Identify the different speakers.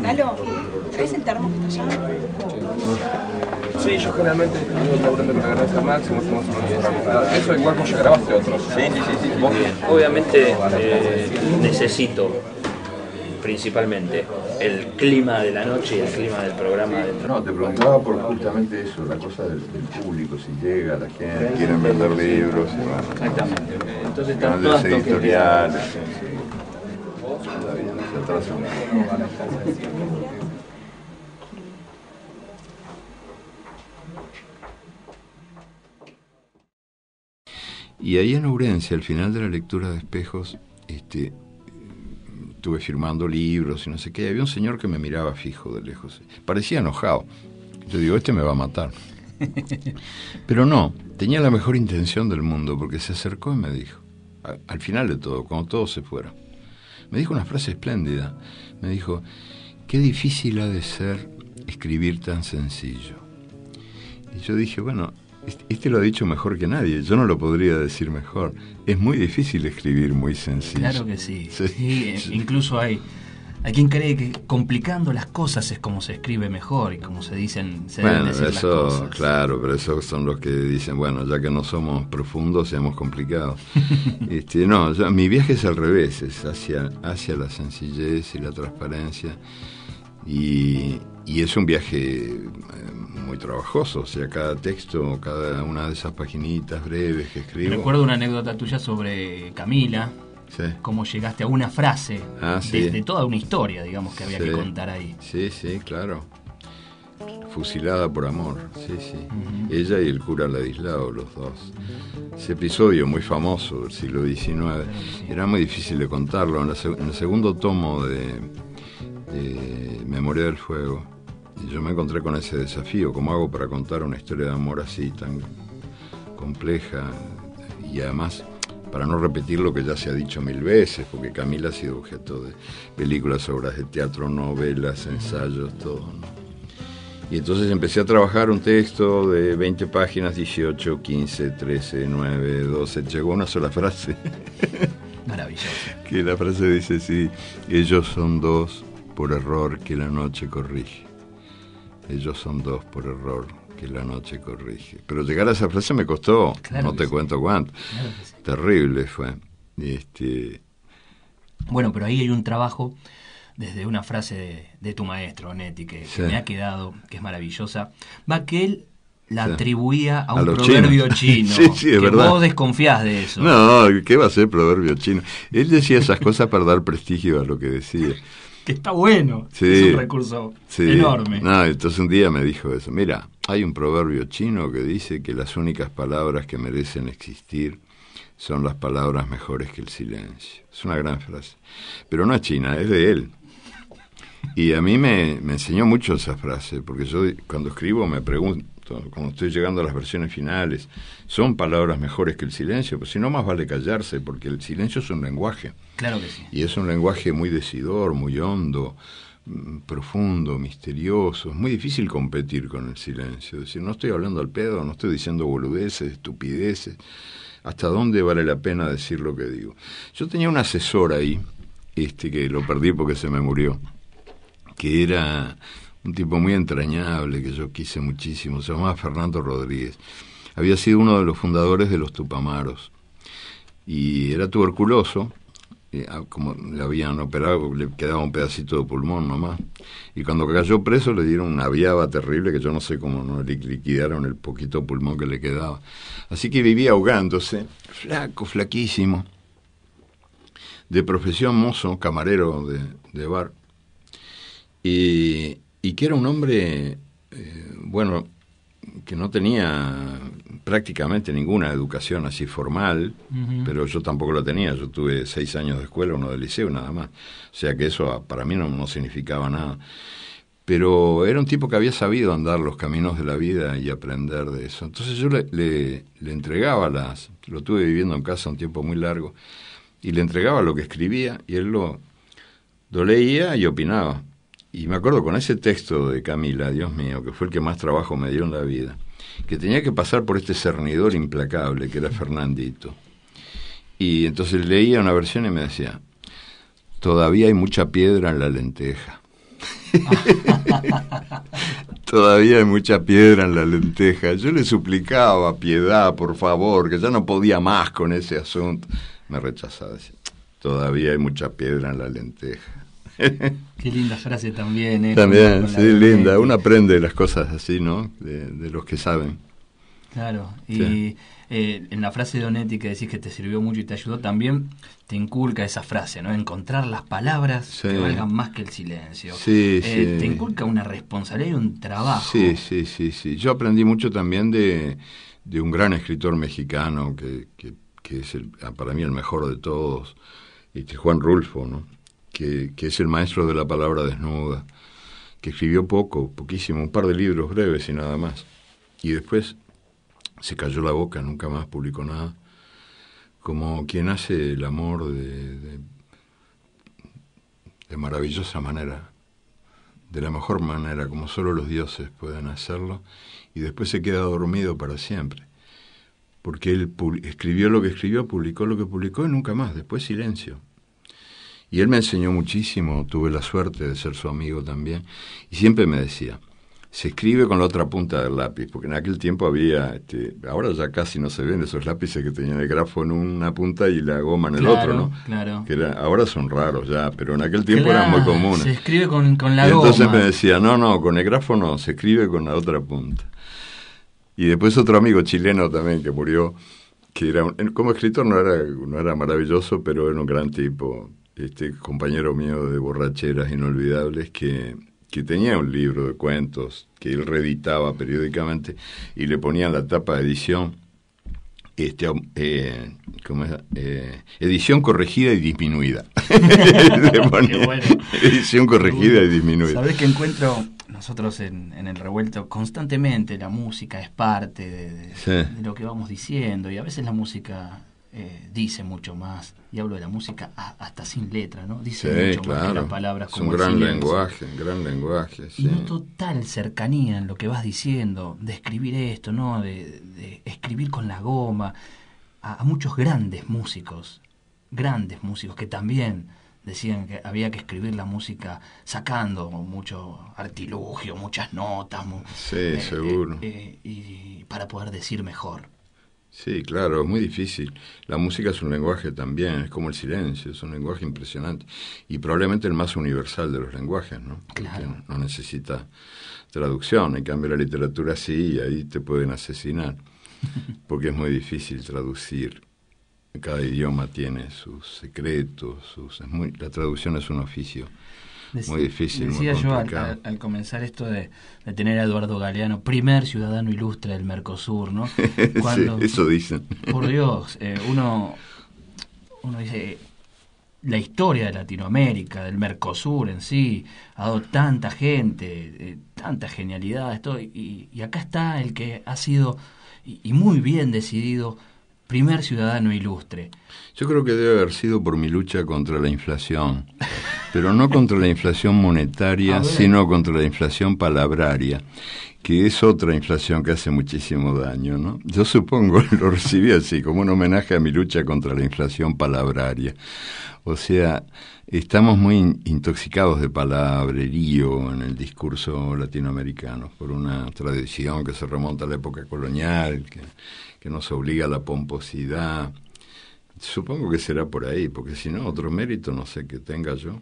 Speaker 1: Lalo, ¿traes el termo que está allá?
Speaker 2: Sí, yo generalmente estoy laburando con la ganancia máxima, hacemos una universidad. Eso igual vos ya grabaste otros.
Speaker 3: Sí. Obviamente necesito principalmente el clima de la noche y el clima del programa.
Speaker 4: No, te preguntaba por justamente eso, la cosa del público, si llega la gente, quieren vender libros y bueno.
Speaker 3: Exactamente. Entonces están
Speaker 4: Grandes
Speaker 3: todas
Speaker 4: editoriales. Está bien, se atrasa un poco. Y ahí en Ourense, al final de la lectura de Espejos, estuve firmando libros y no sé qué. Había un señor que me miraba fijo de lejos. Parecía enojado. Yo digo, me va a matar. Pero no, tenía la mejor intención del mundo, porque se acercó y me dijo, al final de todo, cuando todos se fueron, me dijo una frase espléndida. Me dijo, qué difícil ha de ser escribir tan sencillo. Y yo dije, bueno, lo ha dicho mejor que nadie, yo no lo podría decir mejor. Es muy difícil escribir muy sencillo.
Speaker 5: Claro que sí. Sí. Incluso hay quien cree que complicando las cosas es como se escribe mejor y como se deben decir las cosas.
Speaker 4: Claro, pero esos son los que dicen, bueno, ya que no somos profundos, seamos complicados. Mi viaje es al revés, es hacia la sencillez y la transparencia. Y es un viaje muy trabajoso, o sea, cada texto, cada una de esas paginitas breves que escribo.
Speaker 5: Recuerdo una anécdota tuya sobre Camila,
Speaker 4: sí.
Speaker 5: Cómo llegaste a una frase
Speaker 4: sí.
Speaker 5: de toda una historia, digamos, que había que contar ahí.
Speaker 4: Sí, claro. Fusilada por amor, sí. Uh-huh. Ella y el cura Ladislao, los dos. Ese episodio muy famoso del siglo XIX, era muy difícil de contarlo. En el segundo tomo de Memoria del Fuego, yo me encontré con ese desafío. ¿Cómo hago para contar una historia de amor así tan compleja? Y además, para no repetir lo que ya se ha dicho 1000 veces, porque Camila ha sido objeto de películas, obras de teatro, novelas, ensayos, todo, ¿no? Y entonces empecé a trabajar un texto de 20 páginas, 18, 15, 13, 9, 12, llegó una sola frase.
Speaker 5: Maravilloso.
Speaker 4: Que la frase dice, sí, ellos son dos por error que la noche corrige. Ellos son dos por error que la noche corrige. Pero llegar a esa frase me costó, claro, no te cuento cuánto. Claro que sí. Terrible fue.
Speaker 5: Bueno, pero ahí hay un trabajo desde una frase de tu maestro, Onetti, que me ha quedado, que es maravillosa. Va que él la atribuía a un proverbio chino.
Speaker 4: Sí, es
Speaker 5: que
Speaker 4: verdad.
Speaker 5: Vos desconfías de eso.
Speaker 4: No, ¿qué va a ser proverbio chino? Él decía esas cosas para dar prestigio a lo que decía.
Speaker 5: Que está bueno, sí, es un recurso enorme.
Speaker 4: No, entonces un día me dijo eso. Mira, hay un proverbio chino que dice que las únicas palabras que merecen existir son las palabras mejores que el silencio. Es una gran frase. Pero no es china, es de él. Y a mí me enseñó mucho esa frase, porque yo cuando escribo me pregunto, cuando estoy llegando a las versiones finales, ¿son palabras mejores que el silencio? Pues si no, más vale callarse, porque el silencio es un lenguaje.
Speaker 5: Claro que sí.
Speaker 4: Y es un lenguaje muy decidor, muy hondo, profundo, misterioso. Es muy difícil competir con el silencio. Es decir, no estoy hablando al pedo, no estoy diciendo boludeces, estupideces. ¿Hasta dónde vale la pena decir lo que digo? Yo tenía un asesor ahí, que lo perdí porque se me murió, que era un tipo muy entrañable, que yo quise muchísimo, se llamaba Fernando Rodríguez. Había sido uno de los fundadores de los Tupamaros, y era tuberculoso, como le habían operado, le quedaba un pedacito de pulmón nomás, y cuando cayó preso le dieron una viaba terrible, que yo no sé cómo no le liquidaron el poquito pulmón que le quedaba. Así que vivía ahogándose, flaquísimo, de profesión mozo, camarero de bar, y que era un hombre, que no tenía prácticamente ninguna educación así formal, pero yo tampoco la tenía. Yo tuve 6 años de escuela, 1 de liceo, nada más. O sea que eso para mí no significaba nada. Pero era un tipo que había sabido andar los caminos de la vida y aprender de eso. Entonces yo le entregaba lo tuve viviendo en casa un tiempo muy largo, y le entregaba lo que escribía, y él lo leía y opinaba. Y me acuerdo con ese texto de Camila, Dios mío, que fue el que más trabajo me dio en la vida, que tenía que pasar por este cernidor implacable que era Fernandito. Y entonces leía una versión y me decía, todavía hay mucha piedra en la lenteja. Todavía hay mucha piedra en la lenteja. Yo le suplicaba piedad, por favor, que ya no podía más con ese asunto. Me rechazaba, decía, todavía hay mucha piedra en la lenteja.
Speaker 5: Qué linda frase también.
Speaker 4: También, sí, linda. Uno aprende las cosas así, ¿no? De los que saben.
Speaker 5: Claro, y
Speaker 4: sí.
Speaker 5: En la frase de Onetti que decís que te sirvió mucho y te ayudó, también te inculca esa frase, ¿no? Encontrar las palabras
Speaker 4: sí.
Speaker 5: que valgan más que el silencio.
Speaker 4: Sí,
Speaker 5: Te inculca una responsabilidad y un trabajo.
Speaker 4: Sí. Yo aprendí mucho también de un gran escritor mexicano que es para mí el mejor de todos, Juan Rulfo, ¿no? Que es el maestro de la palabra desnuda, que escribió poquísimo, un par de libros breves y nada más. Y después se cayó la boca, nunca más publicó nada. Como quien hace el amor de maravillosa manera, de la mejor manera, como solo los dioses pueden hacerlo, y después se queda dormido para siempre. Porque él escribió lo que escribió, publicó lo que publicó y nunca más, después silencio. Y él me enseñó muchísimo, tuve la suerte de ser su amigo también, y siempre me decía, se escribe con la otra punta del lápiz, porque en aquel tiempo había, ahora ya casi no se ven esos lápices que tenían el grafo en una punta y la goma en el otro, ¿no?
Speaker 5: Claro.
Speaker 4: Ahora son raros ya, pero en aquel tiempo eran muy comunes.
Speaker 5: Se escribe con la
Speaker 4: y
Speaker 5: goma.
Speaker 4: Entonces me decía, no, con el grafo no, se escribe con la otra punta. Y después otro amigo chileno también que murió, que era como escritor no era maravilloso, pero era un gran tipo, compañero mío de borracheras inolvidables que tenía un libro de cuentos que él reeditaba periódicamente y le ponían la tapa de edición, edición corregida y disminuida. Le ponía, bueno. Edición corregida y disminuida.
Speaker 5: ¿Sabés que encuentro nosotros en el revuelto constantemente? La música es parte de lo que vamos diciendo, y a veces la música dice mucho más, y hablo de la música hasta sin letra, ¿no? Dice mucho más que las palabras.
Speaker 4: Es un gran lenguaje.
Speaker 5: Sí. Y noto tal cercanía en lo que vas diciendo, de escribir esto, ¿no? De escribir con la goma, a muchos grandes músicos que también decían que había que escribir la música sacando mucho artilugio, muchas notas.
Speaker 4: Sí, seguro.
Speaker 5: Y para poder decir mejor.
Speaker 4: Sí, claro, es muy difícil. La música es un lenguaje también, es como el silencio, es un lenguaje impresionante. Y probablemente el más universal de los lenguajes, ¿no?
Speaker 5: Claro.
Speaker 4: Porque no necesita traducción, en cambio la literatura sí, y ahí te pueden asesinar. Porque es muy difícil traducir. Cada idioma tiene sus secretos, la traducción es un oficio. Muy difícil,
Speaker 5: decía
Speaker 4: muy complicado.
Speaker 5: Yo al comenzar esto de tener a Eduardo Galeano, primer ciudadano ilustre del Mercosur, ¿no? Cuando,
Speaker 4: sí, eso dicen.
Speaker 5: Por Dios, uno dice, la historia de Latinoamérica, del Mercosur en sí, ha dado tanta gente, tanta genialidad, y acá está el que ha sido, y muy bien decidido, primer ciudadano ilustre.
Speaker 4: Yo creo que debe haber sido por mi lucha contra la inflación, pero no contra la inflación monetaria, sino contra la inflación palabraria, que es otra inflación que hace muchísimo daño, ¿no? Yo supongo, lo recibí así, como un homenaje a mi lucha contra la inflación palabraria. O sea, estamos muy intoxicados de palabrerío en el discurso latinoamericano, por una tradición que se remonta a la época colonial, que nos obliga a la pomposidad. Supongo que será por ahí, porque si no, otro mérito no sé que tenga yo.